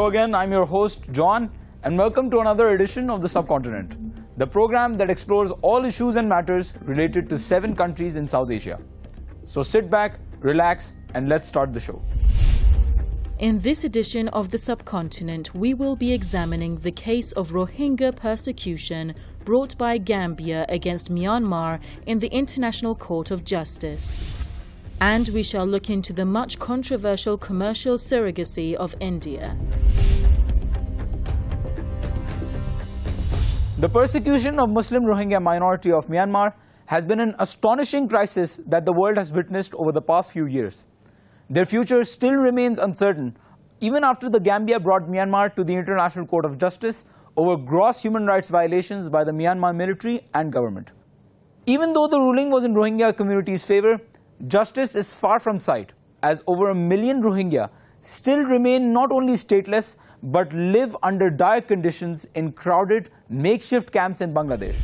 again, I'm your host, John, and welcome to another edition of the Subcontinent, the program that explores all issues and matters related to 7 countries in South Asia. So sit back, relax, and let's start the show. In this edition of the Subcontinent, we will be examining the case of Rohingya persecution brought by Gambia against Myanmar in the International Court of Justice. And we shall look into the much controversial commercial surrogacy of India. The persecution of Muslim Rohingya minority of Myanmar has been an astonishing crisis that the world has witnessed over the past few years. Their future still remains uncertain, even after the Gambia brought Myanmar to the International Court of Justice over gross human rights violations by the Myanmar military and government. Even though the ruling was in Rohingya community's favor, justice is far from sight, as over 1 million Rohingya still remain not only stateless, but live under dire conditions in crowded, makeshift camps in Bangladesh.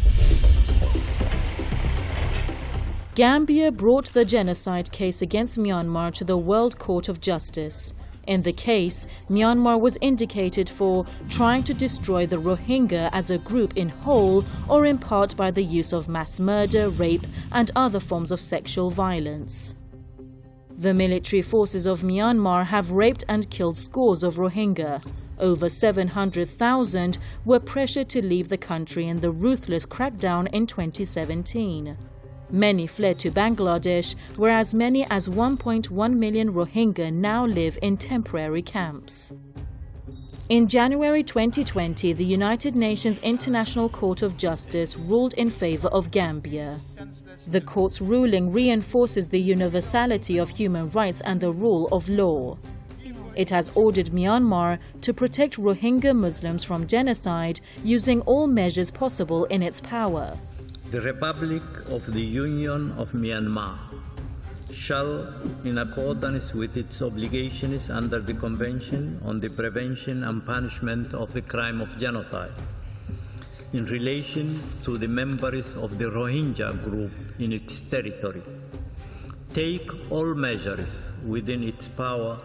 Gambia brought the genocide case against Myanmar to the World Court of Justice. In the case, Myanmar was indicated for trying to destroy the Rohingya as a group in whole or in part by the use of mass murder, rape and other forms of sexual violence. The military forces of Myanmar have raped and killed scores of Rohingya. Over 700,000 were pressured to leave the country in the ruthless crackdown in 2017. Many fled to Bangladesh, where as many as 1.1 million Rohingya now live in temporary camps. In January 2020, the United Nations International Court of Justice ruled in favor of Gambia. The court's ruling reinforces the universality of human rights and the rule of law. It has ordered Myanmar to protect Rohingya Muslims from genocide using all measures possible in its power. The Republic of the Union of Myanmar shall, in accordance with its obligations under the Convention on the Prevention and Punishment of the Crime of Genocide, in relation to the members of the Rohingya group in its territory, take all measures within its power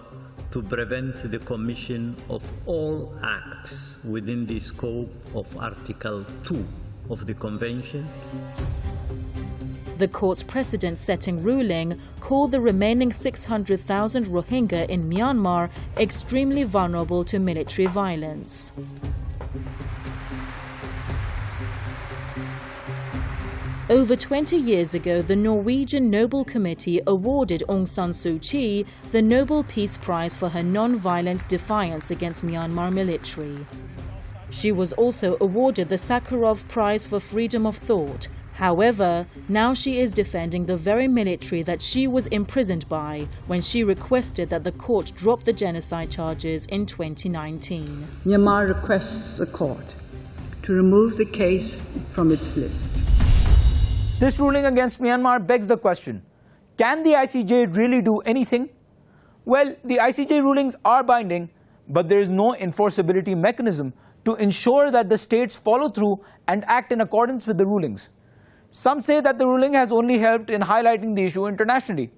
to prevent the commission of all acts within the scope of Article 2 of the Convention. The court's precedent-setting ruling called the remaining 600,000 Rohingya in Myanmar extremely vulnerable to military violence. Over 20 years ago, the Norwegian Nobel Committee awarded Aung San Suu Kyi the Nobel Peace Prize for her non-violent defiance against Myanmar military. She was also awarded the Sakharov Prize for Freedom of Thought. However, now she is defending the very military that she was imprisoned by when she requested that the court drop the genocide charges in 2019. Myanmar requests the court to remove the case from its list. This ruling against Myanmar begs the question, can the ICJ really do anything? Well, the ICJ rulings are binding, but there is no enforceability mechanism to ensure that the states follow through and act in accordance with the rulings. Some say that the ruling has only helped in highlighting the issue internationally.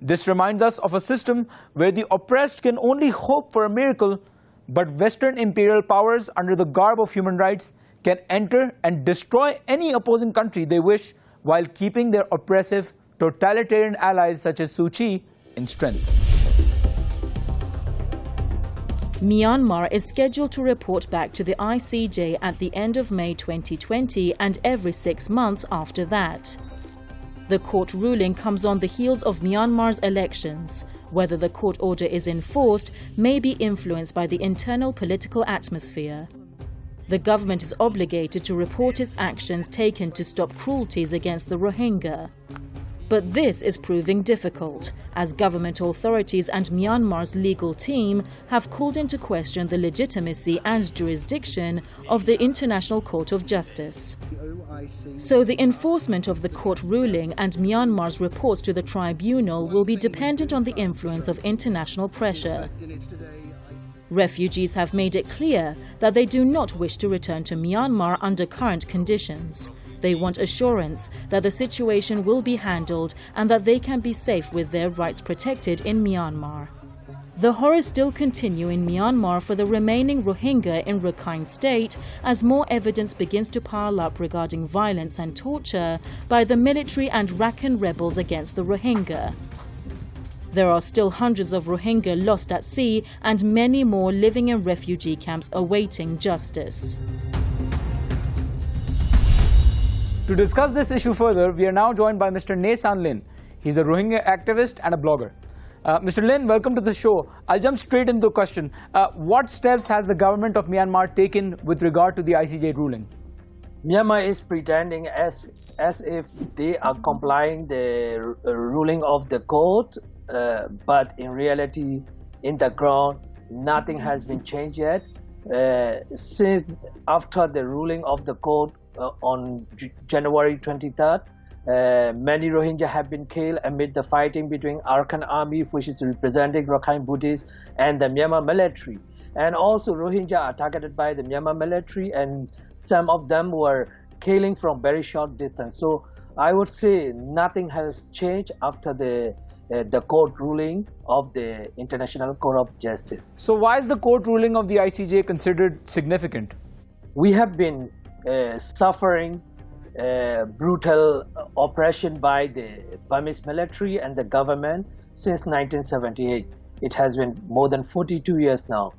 This reminds us of a system where the oppressed can only hope for a miracle, but Western imperial powers under the garb of human rights can enter and destroy any opposing country they wish while keeping their oppressive, totalitarian allies such as Suu Kyi in strength. Myanmar is scheduled to report back to the ICJ at the end of May 2020 and every 6 months after that. The court ruling comes on the heels of Myanmar's elections. Whether the court order is enforced may be influenced by the internal political atmosphere. The government is obligated to report its actions taken to stop cruelties against the Rohingya. But this is proving difficult, as government authorities and Myanmar's legal team have called into question the legitimacy and jurisdiction of the International Court of Justice. So the enforcement of the court ruling and Myanmar's reports to the tribunal will be dependent on the influence of international pressure. Refugees have made it clear that they do not wish to return to Myanmar under current conditions. They want assurance that the situation will be handled and that they can be safe with their rights protected in Myanmar. The horrors still continue in Myanmar for the remaining Rohingya in Rakhine State as more evidence begins to pile up regarding violence and torture by the military and Rakhine rebels against the Rohingya. There are still hundreds of Rohingya lost at sea and many more living in refugee camps awaiting justice. To discuss this issue further, we are now joined by Mr. Ne San Lin. He's a Rohingya activist and a blogger. Mr. Lin, welcome to the show. I'll jump straight into the question. What steps has the government of Myanmar taken with regard to the ICJ ruling? Myanmar is pretending as if they are complying the ruling of the court, but in reality, in the ground, nothing has been changed yet. Since after the ruling of the court on January 23rd, many Rohingya have been killed amid the fighting between Arakan Army, which is representing Rakhine Buddhists, and the Myanmar military. And also Rohingya are targeted by the Myanmar military, and some of them were killing from very short distance. So I would say nothing has changed after the court ruling of the International Court of Justice. So why is the court ruling of the ICJ considered significant? We have been suffering brutal oppression by the Burmese military and the government since 1978. It has been more than 42 years now.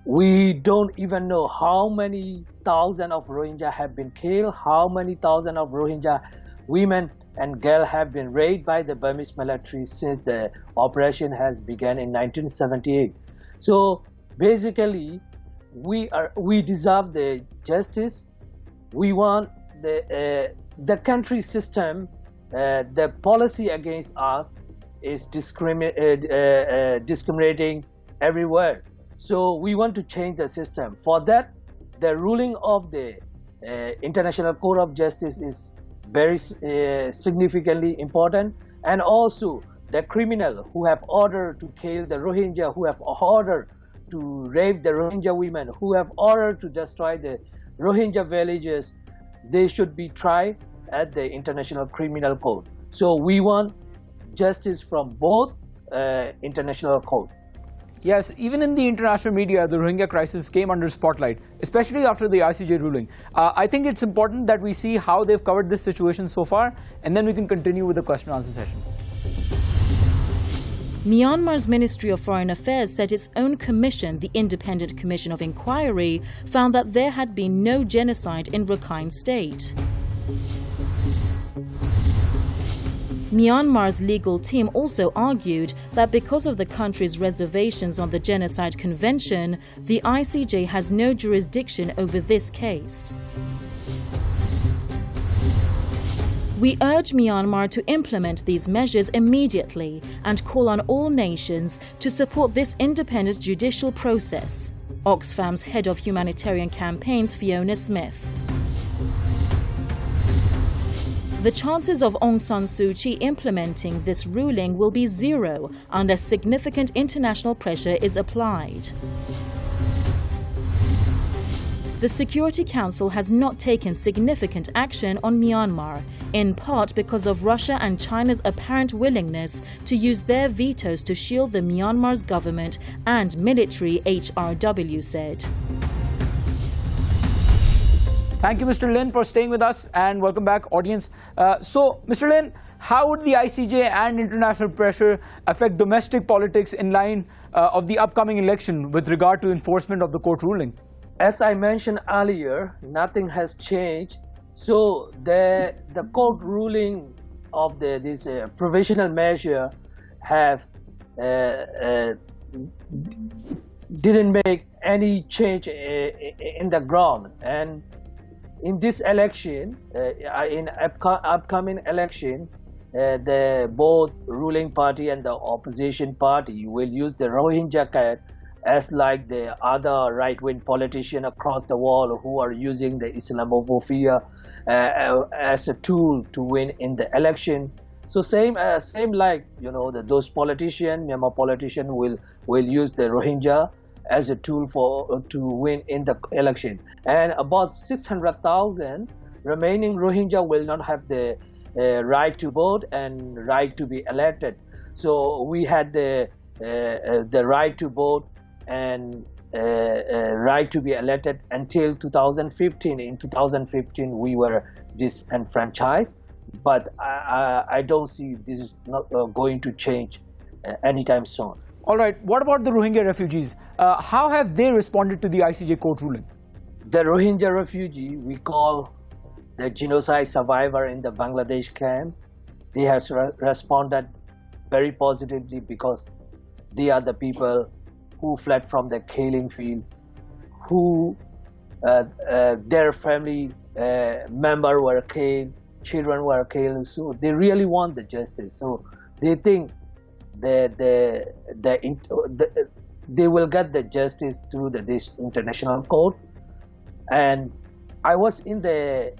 We don't even know how many thousands of Rohingya have been killed, how many thousands of Rohingya women and girls have been raped by the Burmese military since the operation has begun in 1978. So basically, we deserve the justice. We want the country system, the policy against us is discriminating everywhere. So we want to change the system. For that, the ruling of the International Court of Justice is very significantly important. And also the criminal who have ordered to kill the Rohingya, who have ordered to rape the Rohingya women, who have ordered to destroy the Rohingya villages, they should be tried at the International Criminal Court. So we want justice from both international court. Yes, even in the international media, the Rohingya crisis came under spotlight, especially after the ICJ ruling. I think it's important that we see how they've covered this situation so far, and then we can continue with the question and answer session. Myanmar's Ministry of Foreign Affairs said its own commission, the Independent Commission of Inquiry, found that there had been no genocide in Rakhine State. Myanmar's legal team also argued that because of the country's reservations on the Genocide Convention, the ICJ has no jurisdiction over this case. We urge Myanmar to implement these measures immediately and call on all nations to support this independent judicial process. Oxfam's head of humanitarian campaigns, Fiona Smith. The chances of Aung San Suu Kyi implementing this ruling will be zero unless significant international pressure is applied. The Security Council has not taken significant action on Myanmar, in part because of Russia and China's apparent willingness to use their vetoes to shield the Myanmar's government and military, HRW said. Thank you, Mr. Lin, for staying with us, and welcome back, audience. So, Mr. Lin, how would the ICJ and international pressure affect domestic politics in line of the upcoming election with regard to enforcement of the court ruling? As I mentioned earlier, nothing has changed. So the court ruling of this provisional measure didn't make any change in the ground. And in this election, in upcoming election, the both ruling party and the opposition party will use the Rohingya card as like the other right-wing politicians across the world who are using the Islamophobia as a tool to win in the election. So same like, you know, those politicians, Myanmar politicians will use the Rohingya as a tool to win in the election. And about 600,000 remaining Rohingya will not have the right to vote and right to be elected. So we had the the right to vote and right to be elected until 2015. In 2015, we were disenfranchised, but I don't see this is not going to change anytime soon. All right, what about the Rohingya refugees? How have they responded to the ICJ court ruling? The Rohingya refugee, we call the genocide survivor in the Bangladesh camp, they have responded very positively because they are the people who fled from the killing field, who their family member were killed, children were killed, so they really want the justice. So they think that they will get the justice through this international court. And I was in the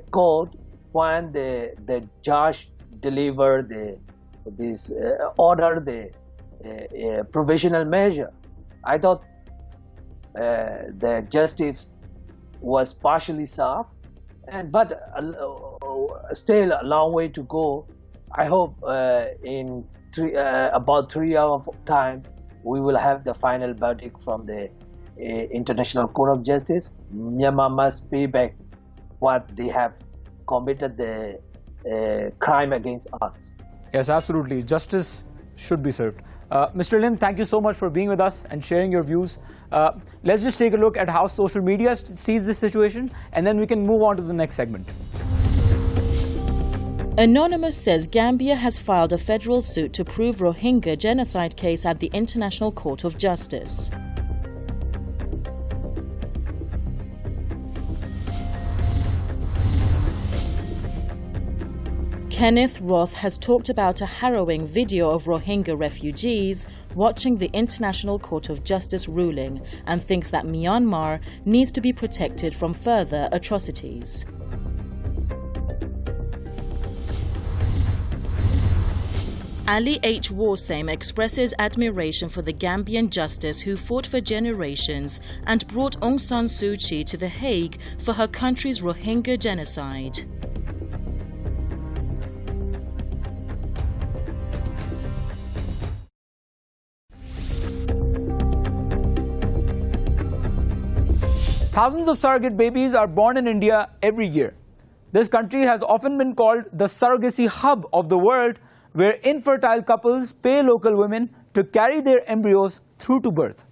court when the judge delivered this order, the provisional measure. I thought the justice was partially served, but still a long way to go. I hope in about 3 hours of time we will have the final verdict from the International Court of Justice. Myanmar must pay back what they have committed the crime against us. Yes, absolutely. Justice should be served. Mr. Lin, thank you so much for being with us and sharing your views. Let's just take a look at how social media sees this situation, and then we can move on to the next segment. Anonymous says Gambia has filed a federal suit to prove Rohingya genocide case at the International Court of Justice. Kenneth Roth has talked about a harrowing video of Rohingya refugees watching the International Court of Justice ruling and thinks that Myanmar needs to be protected from further atrocities. Ali H. Warsame expresses admiration for the Gambian justice who fought for generations and brought Aung San Suu Kyi to The Hague for her country's Rohingya genocide. Thousands of surrogate babies are born in India every year. This country has often been called the surrogacy hub of the world, where infertile couples pay local women to carry their embryos through to birth.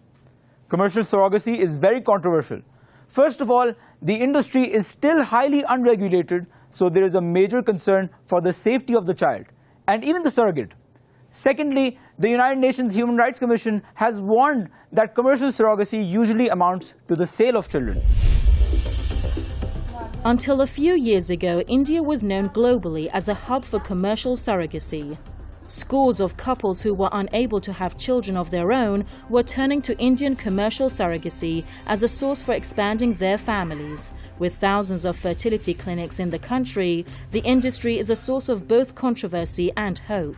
Commercial surrogacy is very controversial. First of all, the industry is still highly unregulated, so there is a major concern for the safety of the child, and even the surrogate. Secondly, the United Nations Human Rights Commission has warned that commercial surrogacy usually amounts to the sale of children. Until a few years ago, India was known globally as a hub for commercial surrogacy. Scores of couples who were unable to have children of their own were turning to Indian commercial surrogacy as a source for expanding their families. With thousands of fertility clinics in the country, the industry is a source of both controversy and hope.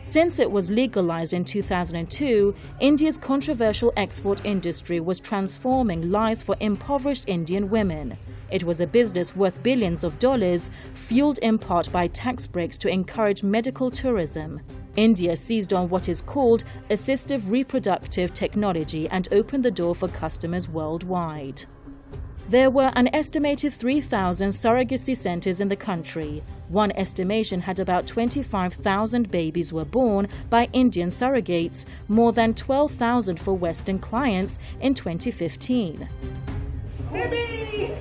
Since it was legalized in 2002, India's controversial export industry was transforming lives for impoverished Indian women. It was a business worth billions of dollars, fueled in part by tax breaks to encourage medical tourism. India seized on what is called assistive reproductive technology and opened the door for customers worldwide. There were an estimated 3,000 surrogacy centers in the country. One estimation had about 25,000 babies were born by Indian surrogates, more than 12,000 for Western clients in 2015. Baby!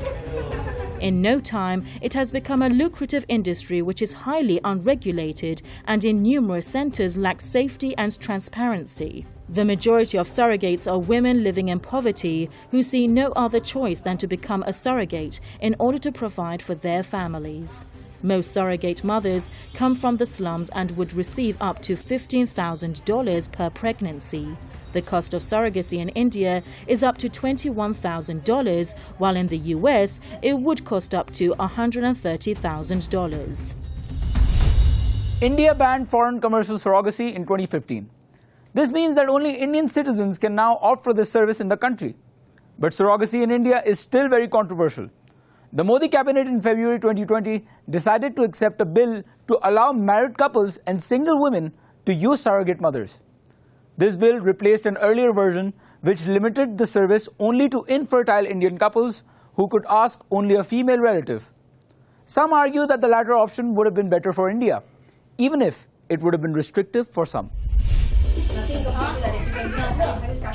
In no time, it has become a lucrative industry which is highly unregulated and in numerous centers lacks safety and transparency. The majority of surrogates are women living in poverty who see no other choice than to become a surrogate in order to provide for their families. Most surrogate mothers come from the slums and would receive up to $15,000 per pregnancy. The cost of surrogacy in India is up to $21,000, while in the US it would cost up to $130,000. India banned foreign commercial surrogacy in 2015. This means that only Indian citizens can now opt for this service in the country. But surrogacy in India is still very controversial. The Modi cabinet in February 2020 decided to accept a bill to allow married couples and single women to use surrogate mothers. This bill replaced an earlier version which limited the service only to infertile Indian couples who could ask only a female relative. Some argue that the latter option would have been better for India, even if it would have been restrictive for some.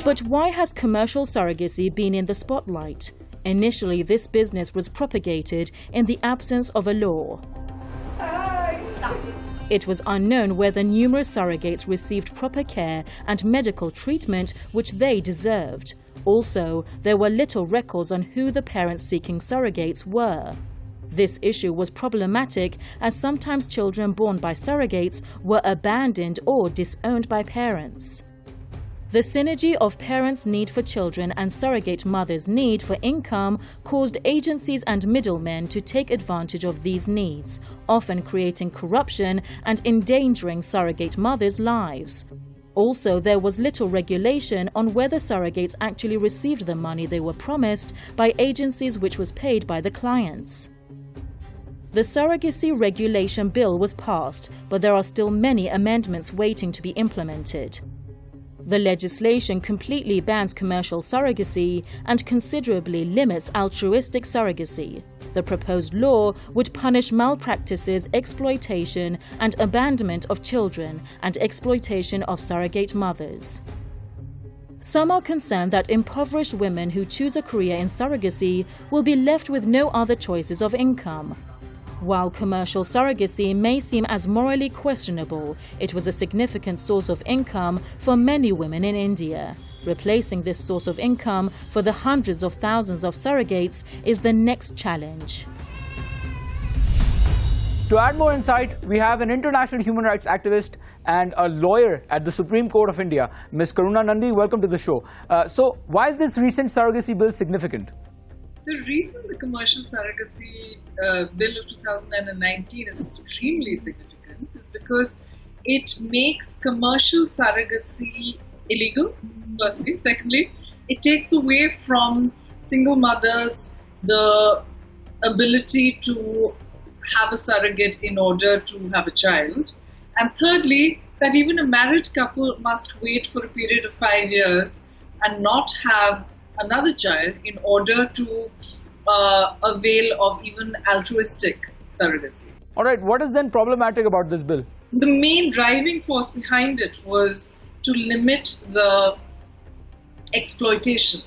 But why has commercial surrogacy been in the spotlight? Initially, this business was propagated in the absence of a law. It was unknown whether numerous surrogates received proper care and medical treatment which they deserved. Also, there were little records on who the parents seeking surrogates were. This issue was problematic as sometimes children born by surrogates were abandoned or disowned by parents. The synergy of parents' need for children and surrogate mothers' need for income caused agencies and middlemen to take advantage of these needs, often creating corruption and endangering surrogate mothers' lives. Also, there was little regulation on whether surrogates actually received the money they were promised by agencies which was paid by the clients. The Surrogacy Regulation Bill was passed, but there are still many amendments waiting to be implemented. The legislation completely bans commercial surrogacy and considerably limits altruistic surrogacy. The proposed law would punish malpractices, exploitation and abandonment of children and exploitation of surrogate mothers. Some are concerned that impoverished women who choose a career in surrogacy will be left with no other choices of income. While commercial surrogacy may seem as morally questionable, it was a significant source of income for many women in India. Replacing this source of income for the hundreds of thousands of surrogates is the next challenge. To add more insight, we have an international human rights activist and a lawyer at the Supreme Court of India, Ms. Karuna Nandi. Welcome to the show. So, why is this recent surrogacy bill significant? The reason the commercial surrogacy bill of 2019 is extremely significant is because it makes commercial surrogacy illegal, firstly. Secondly, it takes away from single mothers the ability to have a surrogate in order to have a child. And thirdly, that even a married couple must wait for a period of 5 years and not have another child in order to avail of even altruistic surrogacy. All right, what is then problematic about this bill? The main driving force behind it was to limit the exploitation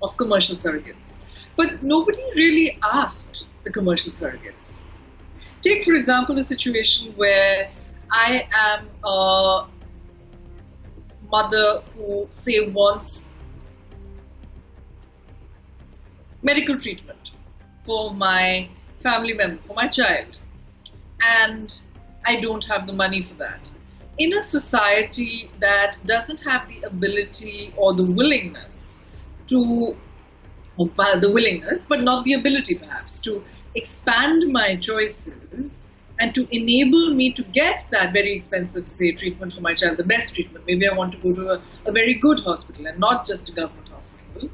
of commercial surrogates. But nobody really asked the commercial surrogates. Take, for example, a situation where I am a mother who, say, wants medical treatment for my family member, for my child, and I don't have the money for that. In a society that doesn't have the ability or the willingness to, but not the ability perhaps, to expand my choices and to enable me to get that very expensive, say, treatment for my child, the best treatment. Maybe I want to go to a very good hospital and not just a government hospital.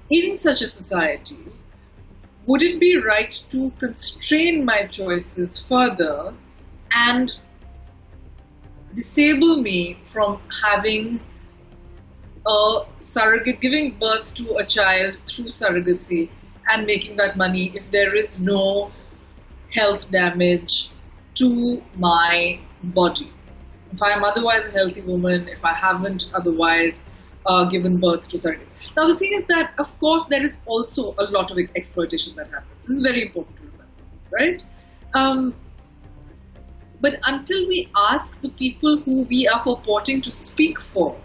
In such a society, would it be right to constrain my choices further and disable me from having a surrogate, giving birth to a child through surrogacy and making that money if there is no health damage to my body? If I am otherwise a healthy woman, if I haven't otherwise given birth to surrogates. Now the thing is that, of course, there is also a lot of exploitation that happens. This is very important to remember, right? But until we ask the people who we are purporting to speak for,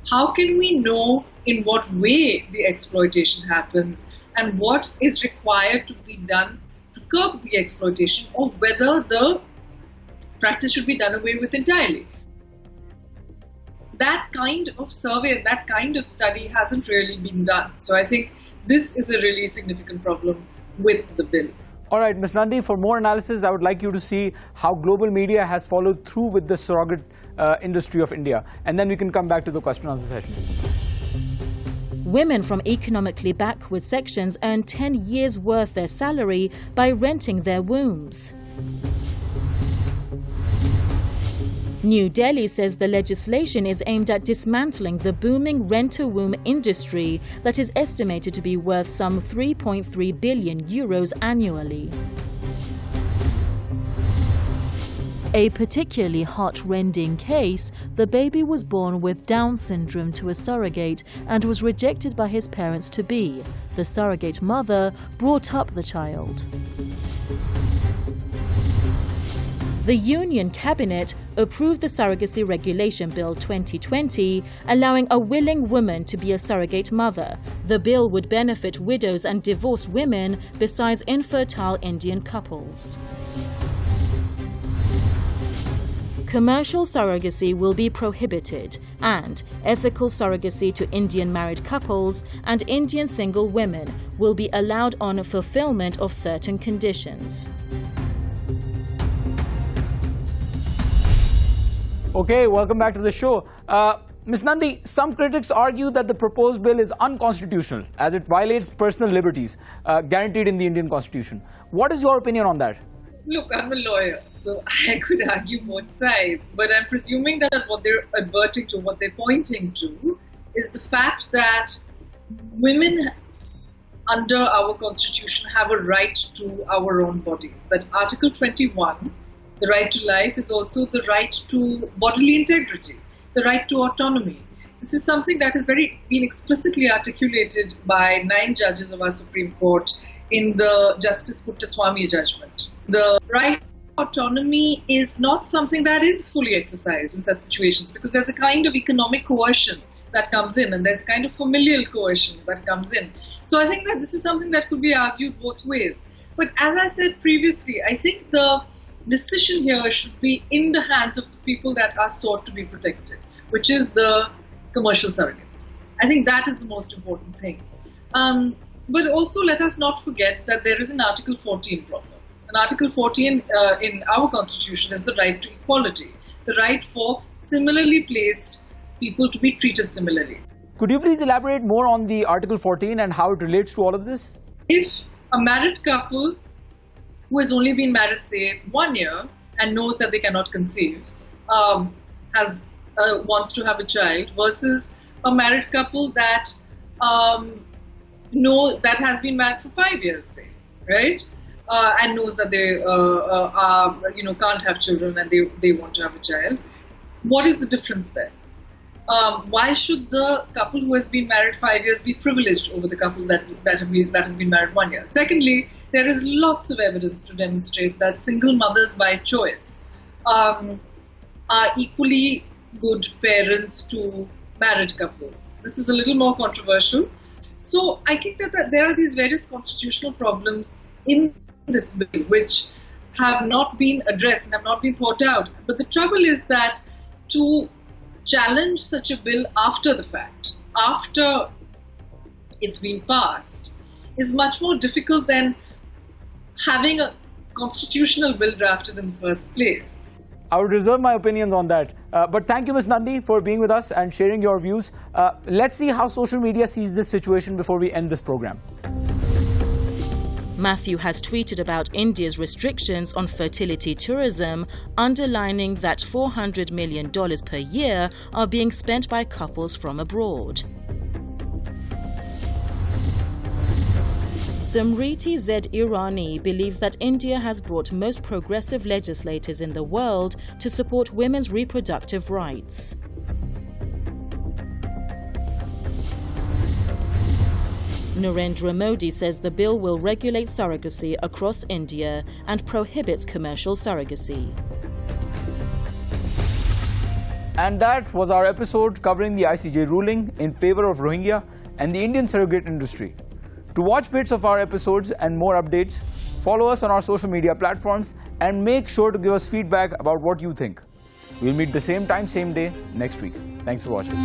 how can we know in what way the exploitation happens and what is required to be done to curb the exploitation, or whether the practice should be done away with entirely? That kind of survey and that kind of study hasn't really been done. So I think this is a really significant problem with the bill. All right, Ms. Nandi, for more analysis, I would like you to see how global media has followed through with the surrogate industry of India. And then we can come back to the question answer session. Women from economically backward sections earn 10 years' worth their salary by renting their wombs. New Delhi says the legislation is aimed at dismantling the booming rent-to-womb industry that is estimated to be worth some 3.3 billion euros annually. A particularly heart-rending case, the baby was born with Down syndrome to a surrogate and was rejected by his parents-to-be. The surrogate mother brought up the child. The Union Cabinet approved the Surrogacy Regulation Bill 2020, allowing a willing woman to be a surrogate mother. The bill would benefit widows and divorced women besides infertile Indian couples. Commercial surrogacy will be prohibited, and ethical surrogacy to Indian married couples and Indian single women will be allowed on fulfillment of certain conditions. Okay, welcome back to the show. Ms. Nandi, some critics argue that the proposed bill is unconstitutional as it violates personal liberties guaranteed in the Indian Constitution. What is your opinion on that? Look, I'm a lawyer, so I could argue both sides, but I'm presuming that what they're adverting to, what they're pointing to, is the fact that women under our Constitution have a right to our own bodies. That Article 21, the right to life, is also the right to bodily integrity, the right to autonomy. This is something that has been explicitly articulated by 9 judges of our Supreme Court in the Justice Puttaswamy judgment. The right to autonomy is not something that is fully exercised in such situations because there's a kind of economic coercion that comes in and there's a kind of familial coercion that comes in. So I think that this is something that could be argued both ways. But as I said previously, I think the decision here should be in the hands of the people that are sought to be protected, which is the commercial surrogates. I think that is the most important thing. But also let us not forget that there is an Article 14 problem. And Article 14 in our Constitution is the right to equality, the right for similarly placed people to be treated similarly. Could you please elaborate more on the Article 14 and how it relates to all of this? If a married couple who has only been married, say, 1 year and knows that they cannot conceive, wants to have a child, versus a married couple that that has been married for 5 years, say, right, and knows that they can't have children and they want to have a child. What is the difference there? Why should the couple who has been married 5 years be privileged over the couple that has been married 1 year? Secondly, there is lots of evidence to demonstrate that single mothers by choice are equally good parents to married couples. This is a little more controversial. So I think that there are these various constitutional problems in this bill which have not been addressed and have not been thought out. But the trouble is that to challenge such a bill after the fact, after it's been passed, is much more difficult than having a constitutional bill drafted in the first place. I would reserve my opinions on that. But thank you, Ms. Nandi, for being with us and sharing your views. Let's see how social media sees this situation before we end this program. Matthew has tweeted about India's restrictions on fertility tourism, underlining that $400 million per year are being spent by couples from abroad. Samriti Z. Irani believes that India has brought most progressive legislators in the world to support women's reproductive rights. Narendra Modi says the bill will regulate surrogacy across India and prohibits commercial surrogacy. And that was our episode covering the ICJ ruling in favor of Rohingya and the Indian surrogate industry. To watch bits of our episodes and more updates, follow us on our social media platforms and make sure to give us feedback about what you think. We'll meet the same time, same day next week. Thanks for watching.